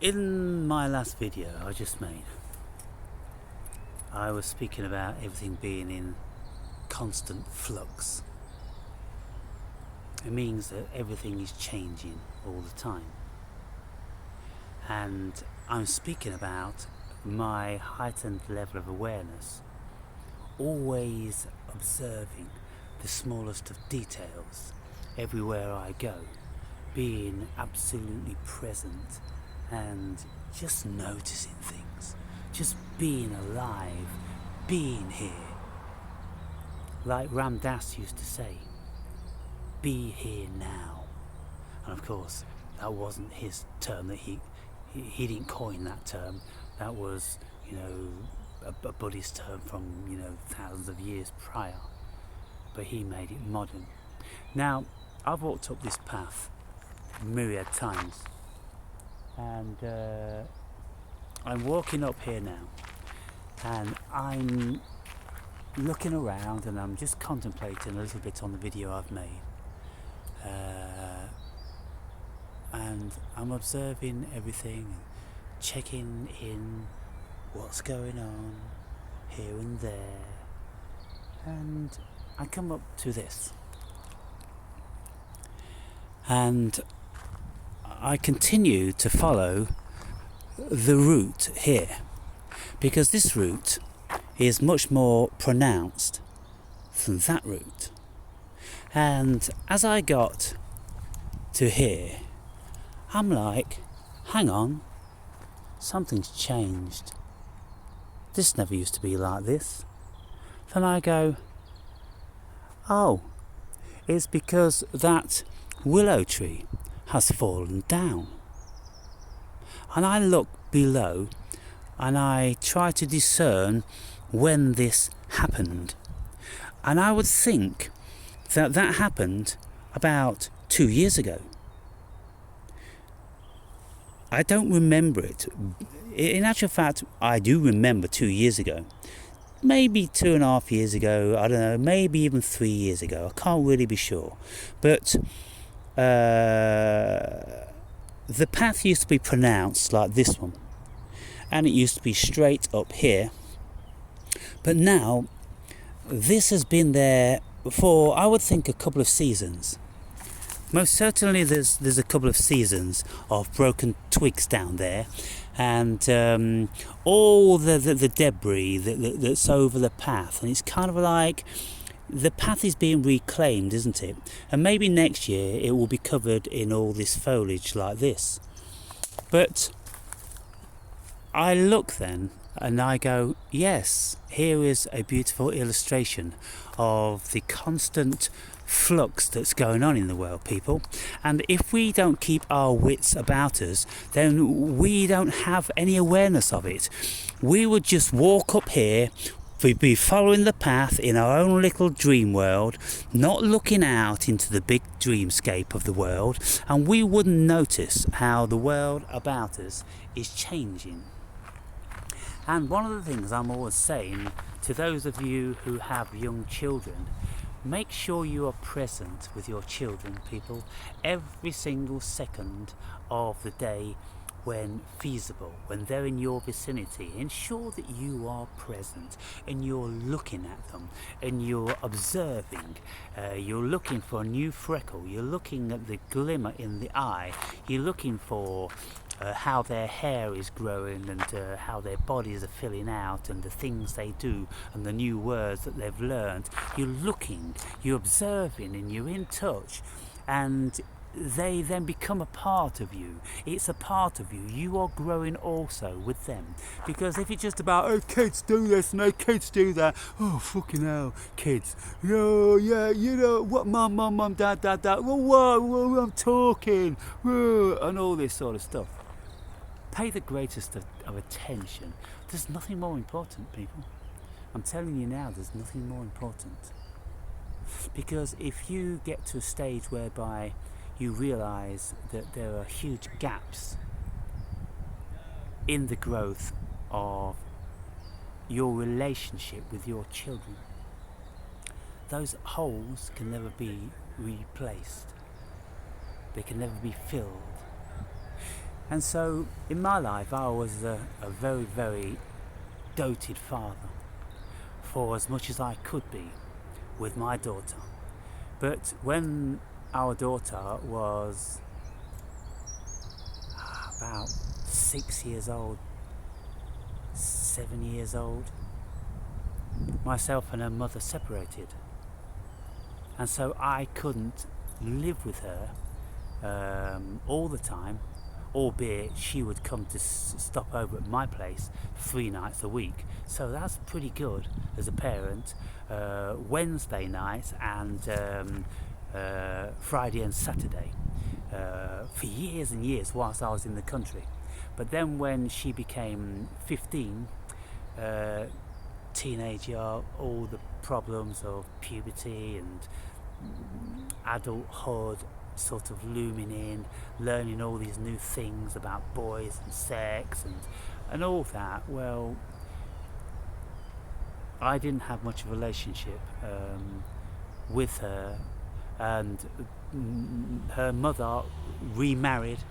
In my last video I just made, I was speaking about everything being in constant flux. It means that everything is changing all the time. And I'm speaking about my heightened level of awareness, always observing the smallest of details everywhere I go, being absolutely present and just noticing things, just being alive, being here. Like Ram Dass used to say, be here now. And of course, that wasn't his term, that he didn't coin that term. That was, a Buddhist term from, thousands of years prior. But he made it modern. Now, I've walked up this path myriad times, and I'm walking up here now, and I'm looking around and I'm just contemplating a little bit on the video I've made, and I'm observing everything, checking in what's going on here and there, and I come up to this, and I continue to follow the route here, because this route is much more pronounced than that route. And as I got to here, I'm like, hang on, something's changed. This never used to be like this. Then I go, oh, it's because that willow tree has fallen down. And I look below and I try to discern when this happened. And I would think that happened about 2 years ago. I don't remember it. In actual fact, I do remember 2 years ago. Maybe 2.5 years ago, I don't know, maybe even 3 years ago. I can't really be sure. But the path used to be pronounced like this one, and it used to be straight up here, but now this has been there for, I would think, a couple of seasons. Most certainly there's a couple of seasons of broken twigs down there, and all the debris that's over the path, and it's kind of like the path is being reclaimed, isn't it? And maybe next year it will be covered in all this foliage like this. But I look then and I go, yes, here is a beautiful illustration of the constant flux that's going on in the world, people. And if we don't keep our wits about us, then we don't have any awareness of it. We would just walk up here, we'd be following the path in our own little dream world, not looking out into the big dreamscape of the world, and we wouldn't notice how the world about us is changing. And one of the things I'm always saying to those of you who have young children, make sure you are present with your children, people, every single second of the day when feasible, when they're in your vicinity. Ensure that you are present and you're looking at them and you're observing. You're looking for a new freckle, you're looking at the glimmer in the eye, you're looking for how their hair is growing and how their bodies are filling out and the things they do and the new words that they've learned. You're looking, you're observing, and you're in touch, and they then become a part of you. It's a part of you. You are growing also with them. Because if it's just about, oh, kids do this and oh, kids do that, oh, fucking hell, kids, oh, yeah, what, mum, dad, whoa, I'm talking, whoa, and all this sort of stuff. Pay the greatest of attention. There's nothing more important, people. I'm telling you now, there's nothing more important. Because if you get to a stage whereby you realise that there are huge gaps in the growth of your relationship with your children, those holes can never be replaced. They can never be filled. And so in my life I was a very, very doted father for as much as I could be with my daughter. But when our daughter was about 6 years old, 7 years old, myself and her mother separated. And so I couldn't live with her all the time, albeit she would come to stop over at my place 3 nights a week. So that's pretty good as a parent. Wednesday night and Friday and Saturday for years and years whilst I was in the country. But then when she became 15, teenager, all the problems of puberty and adulthood sort of looming in, learning all these new things about boys and sex and all that. Well, I didn't have much of a relationship with her, and her mother remarried,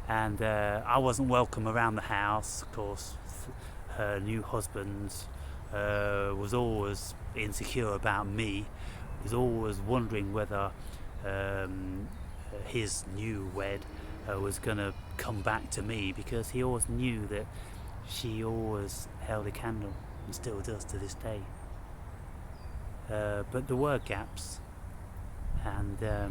and I wasn't welcome around the house. Of course, her new husband was always insecure about me, was always wondering whether his new wed was going to come back to me, because he always knew that she always held a candle, and still does to this day. But there were gaps, and they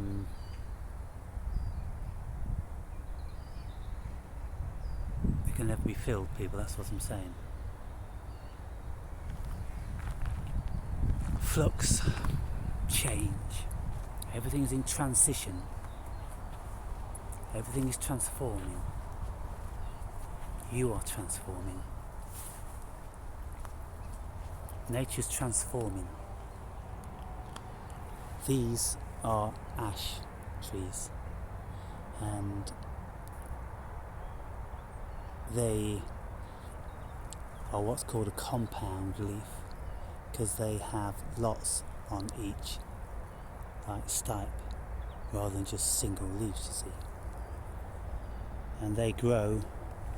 can never be filled, people, that's what I'm saying. Flux, change, everything is in transition, everything is transforming. You are transforming. Nature's transforming. These are ash trees, and they are what's called a compound leaf, because they have lots on each, like stipe, rather than just single leaves, you see. And they grow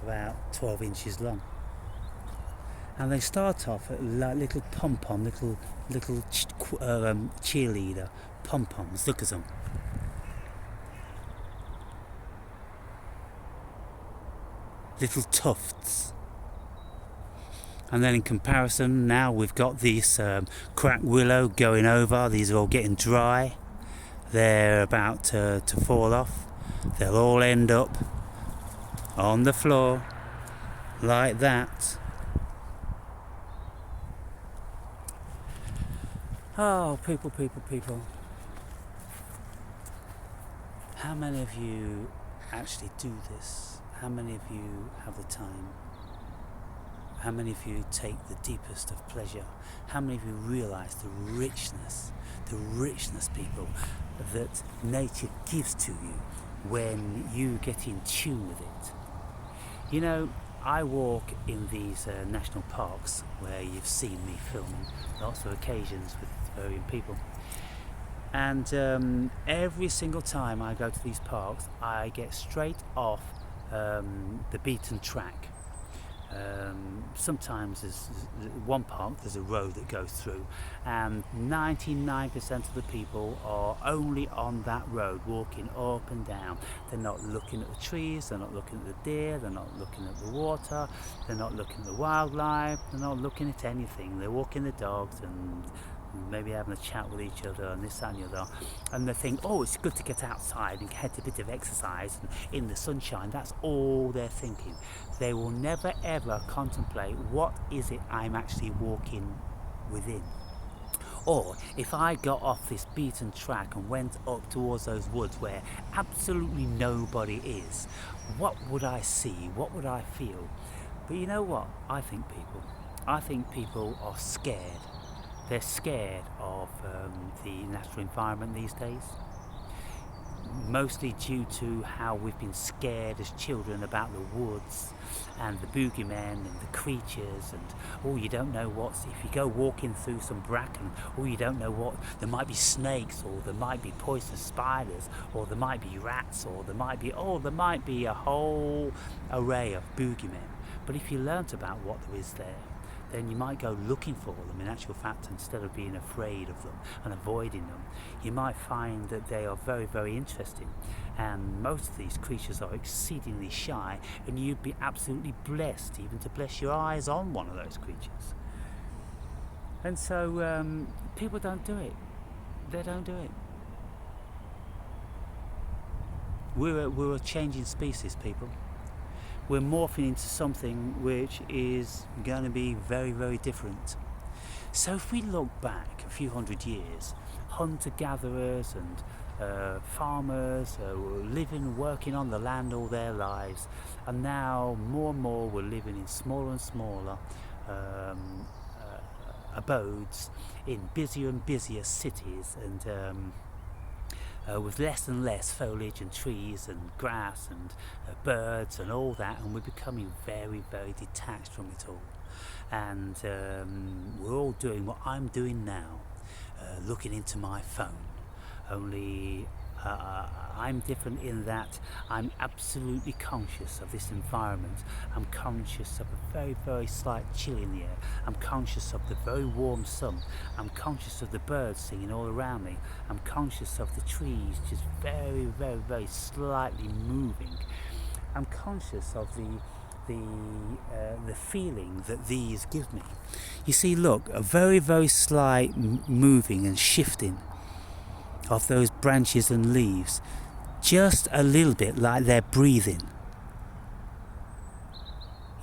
about 12 inches long. And they start off at like little pom-pom, little cheerleader pom-poms. Look at them. Little tufts. And then in comparison, now we've got these cracked willow going over. These are all getting dry. They're about to fall off. They'll all end up on the floor like that. Oh, people. How many of you actually do this? How many of you have the time? How many of you take the deepest of pleasure? How many of you realise the richness, people, that nature gives to you when you get in tune with it? You know, I walk in these national parks where you've seen me filming lots of occasions with varying people. And every single time I go to these parks, I get straight off the beaten track. Sometimes there's one park, there's a road that goes through, and 99% of the people are only on that road, walking up and down. They're not looking at the trees, they're not looking at the deer, they're not looking at the water, they're not looking at the wildlife, they're not looking at anything. They're walking the dogs and maybe having a chat with each other and this, that and the other, and they think, oh, it's good to get outside and get a bit of exercise and in the sunshine. That's all they're thinking. They will never ever contemplate, what is it I'm actually walking within? Or if I got off this beaten track and went up towards those woods where absolutely nobody is, what would I see? What would I feel? But you know what? I think people are scared. They're scared of the natural environment these days. mostly due to how we've been scared as children about the woods and the boogeymen and the creatures, and you don't know what's, if you go walking through some bracken, you don't know what, there might be snakes, or there might be poisonous spiders, or there might be rats, or there might be a whole array of boogeymen. But if you learnt about what there is there, then you might go looking for them. In actual fact, instead of being afraid of them and avoiding them, you might find that they are very, very interesting. And most of these creatures are exceedingly shy, and you'd be absolutely blessed even to bless your eyes on one of those creatures. And so people don't do it. They don't do it. We're a changing species, people. We're morphing into something which is going to be very, very different. So if we look back a few hundred years, hunter-gatherers and farmers were living, working on the land all their lives, and now more and more we're living in smaller and smaller abodes in busier and busier cities, and with less and less foliage and trees and grass and birds and all that, and we're becoming very, very detached from it all. And we're all doing what I'm doing now, looking into my phone. Only I'm different in that I'm absolutely conscious of this environment. I'm conscious of a very, very slight chill in the air. I'm conscious of the very warm sun. I'm conscious of the birds singing all around me. I'm conscious of the trees just very, very, very slightly moving. I'm conscious of the feeling that these give me. You see, look, a very, very slight moving and shifting of those branches and leaves, just a little bit like they're breathing.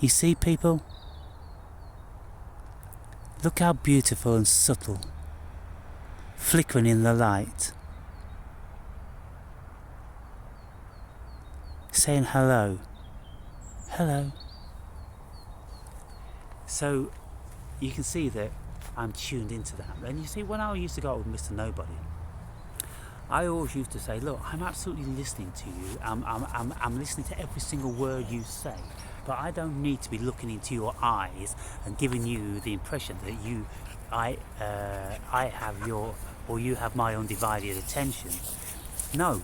You see, people? Look how beautiful and subtle, flickering in the light, saying hello, hello. So you can see that I'm tuned into that. And you see, when I used to go out with Mr. Nobody, I always used to say, look, I'm absolutely listening to you. I'm listening to every single word you say, but I don't need to be looking into your eyes and giving you the impression that I have your, or you have my undivided attention. No,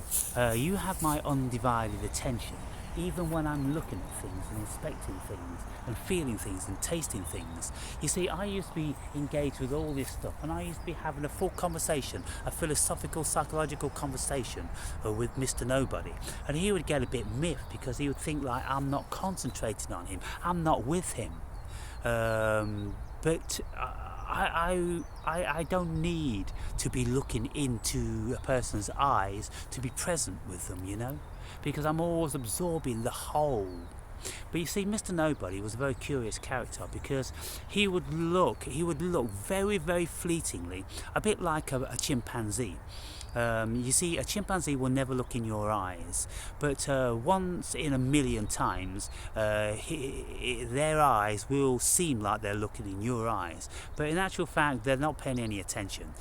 you have my undivided attention, even when I'm looking at things and inspecting things and feeling things and tasting things. You see, I used to be engaged with all this stuff, and I used to be having a full conversation, a philosophical, psychological conversation with Mr. Nobody. And he would get a bit miffed because he would think like I'm not concentrating on him, I'm not with him. But I don't need to be looking into a person's eyes to be present with them, you know, because I'm always absorbing the whole. But you see, Mr. Nobody was a very curious character because he would look very, very fleetingly, a bit like a chimpanzee. You see, a chimpanzee will never look in your eyes, but once in a million times their eyes will seem like they're looking in your eyes, but in actual fact they're not paying any attention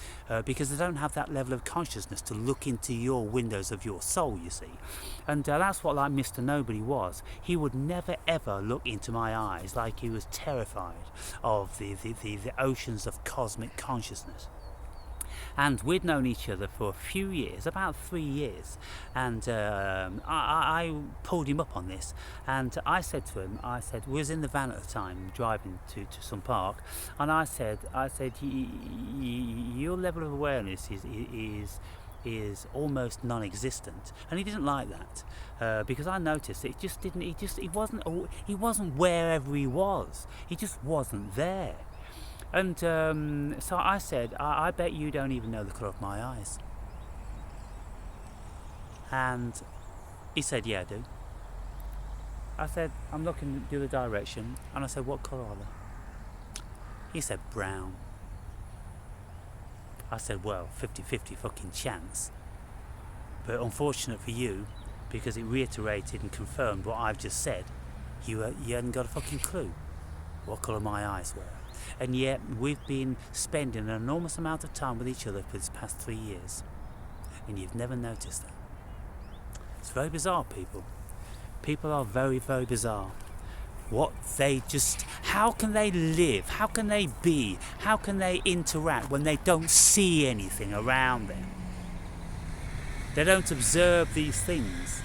because they don't have that level of consciousness to look into your windows of your soul, you see. And that's what like Mr. Nobody was. He would never ever look into my eyes, like he was terrified of the oceans of cosmic consciousness. And we'd known each other for a few years, about 3 years, and I pulled him up on this, and I said to him, we was in the van at the time, driving to some park, and I said, your level of awareness is almost non-existent, and he didn't like that because I noticed it just didn't. He wasn't wherever he was. He just wasn't there. And so I said, I bet you don't even know the colour of my eyes. And he said, yeah, I do. I said, I'm looking the other direction. And I said, what colour are they? He said, brown. I said, well, 50-50 fucking chance. But unfortunate for you, because it reiterated and confirmed what I've just said, you hadn't got a fucking clue what colour my eyes were. And yet we've been spending an enormous amount of time with each other for this past 3 years, and you've never noticed that. It's very bizarre, people. People are very, very bizarre. How can they live? How can they be? How can they interact when they don't see anything around them? They don't observe these things.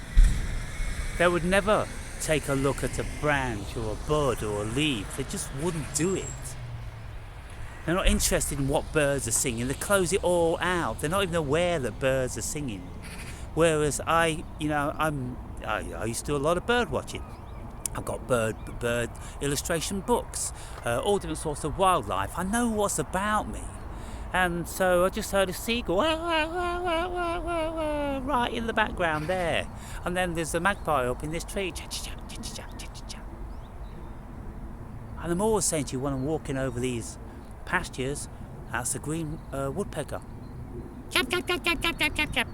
They would never take a look at a branch or a bud or a leaf. They just wouldn't do it. They're not interested in what birds are singing. They close it all out. They're not even aware that birds are singing. Whereas I used to do a lot of bird watching. I've got bird illustration books, all different sorts of wildlife. I know what's about me. And so I just heard a seagull right in the background there. And then there's a magpie up in this tree. And I'm always saying to you when I'm walking over these pastures, that's a green woodpecker. Chap, chap, chap, chap, chap, chap, chap, chap.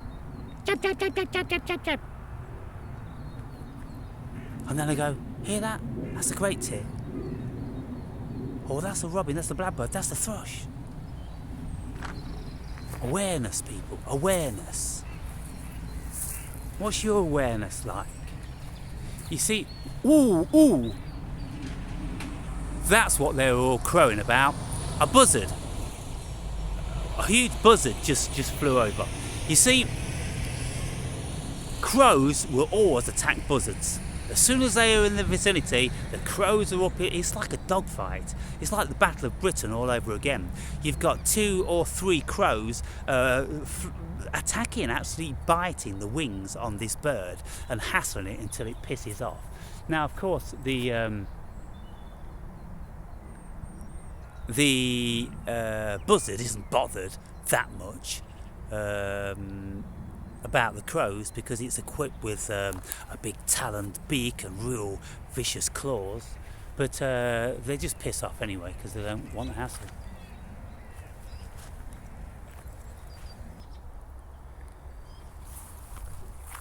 Chap, chap, chap, chap, chap, chap, chap. And then I go, hear that? That's a great tit. Oh, that's a robin, that's the blackbird, that's the thrush. Awareness, people, awareness. What's your awareness like? You see, ooh, that's what they were all crowing about. A buzzard. A huge buzzard just flew over. You see, crows will always attack buzzards. As soon as they are in the vicinity, the crows are up. It's like a dogfight. It's like the Battle of Britain all over again. You've got 2 or 3 crows attacking, actually biting the wings on this bird and hassling it until it pisses off. Now, of course, the buzzard isn't bothered that much about the crows because it's equipped with a big taloned beak and real vicious claws, but they just piss off anyway because they don't want the hassle.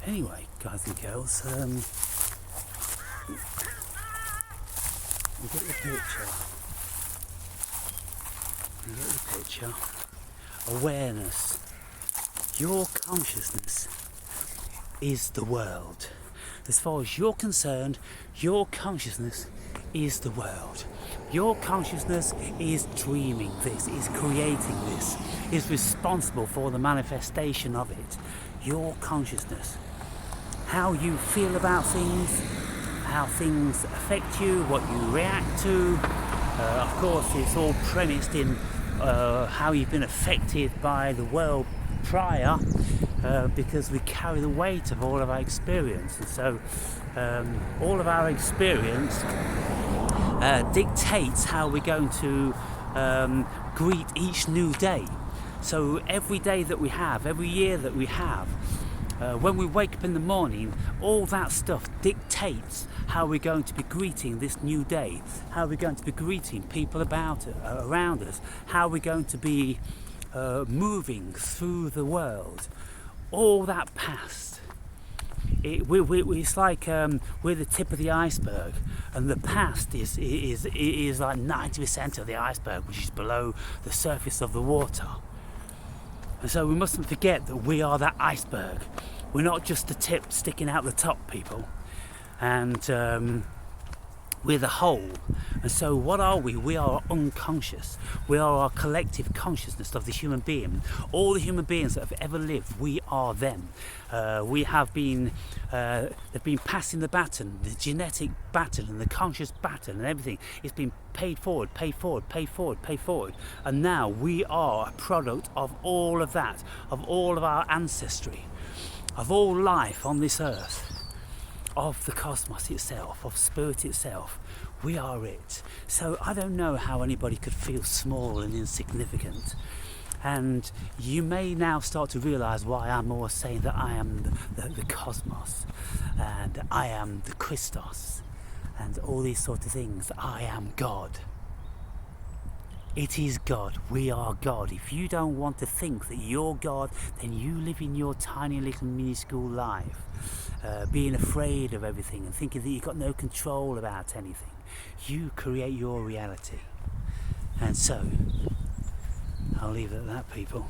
Anyway, guys and girls, you get the picture. You get the picture. Awareness. Your consciousness is the world. As far as you're concerned, your consciousness is the world. Your consciousness is dreaming this, is creating this, is responsible for the manifestation of it. Your consciousness. How you feel about things, how things affect you, what you react to. Of course, it's all premised in how you've been affected by the world prior, because we carry the weight of all of our experience, and so all of our experience dictates how we're going to greet each new day. So every day that we have, every year that we have, when we wake up in the morning, all that stuff dictates how we're going to be greeting this new day, how we're going to be greeting people around us, how we're going to be moving through the world. All that past, it's like we're the tip of the iceberg, and the past is like 90% of the iceberg, which is below the surface of the water. And so we mustn't forget that we are that iceberg. We're not just the tip sticking out the top, people. And we're the whole. And so what are we? We are unconscious. We are our collective consciousness of the human being. All the human beings that have ever lived, we are them. We have been, they've been passing the baton, the genetic baton and the conscious baton and everything. It's been paid forward. And now we are a product of all of that, of all of our ancestry, of all life on this earth, of the cosmos itself, of spirit itself. We are it. So I don't know how anybody could feel small and insignificant. And you may now start to realise why I'm always saying that I am the cosmos, and I am the Christos, and all these sort of things. I am God. It is God. We are God. If you don't want to think that you're God, then you live in your tiny little minuscule life, being afraid of everything and thinking that you've got no control about anything. You create your reality. And so, I'll leave it at that, people.